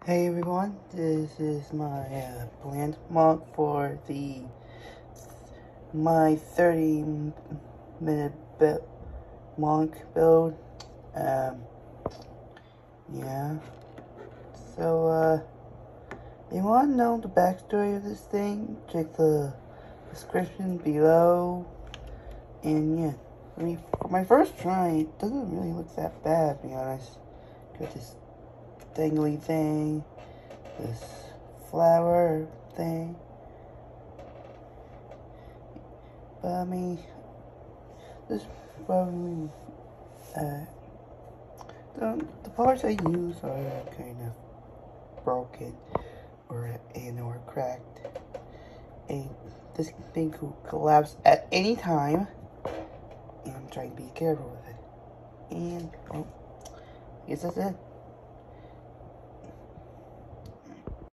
Hey everyone, this is my plant mug for my 30-minute monk build. Yeah. So if you want to know the backstory of this thing, check the description below. And yeah, for my first try, it doesn't really look that bad, to be honest. Got this dangly thing, this flower thing, but I mean, this probably, the parts I use are kind of broken or cracked, and this thing could collapse at any time, and I'm trying to be careful with it. And, well, I guess that's it.